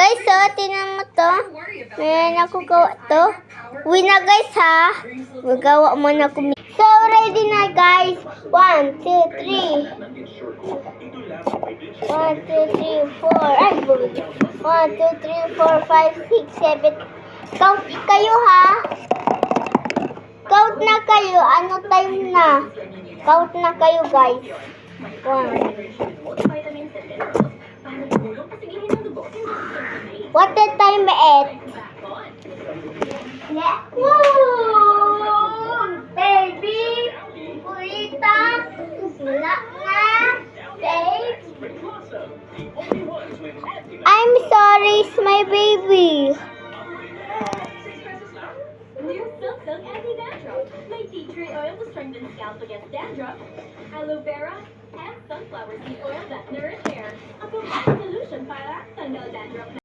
Guys, tinan mo to. May ako gawa to. Uwi na guys ha. Magawa mo na kumi. So, ready na guys. 1, 2, 3. 1, 2, 3, 4. Ay, 1, 2, 3, 4, 5, 6, 7. Count kayo ha. Count na kayo. Ano time na? Count na kayo guys. 1. What the time it? Yeah. Woo! Baby! Purita! Wala na! Babe! I'm sorry, it's my baby. New Silk Anti-Dandruff. My tea tree oil to strengthen scalp against dandruff. Aloe vera and sunflower seed oil that nourish hair. A complete solution para tanggal dandruff.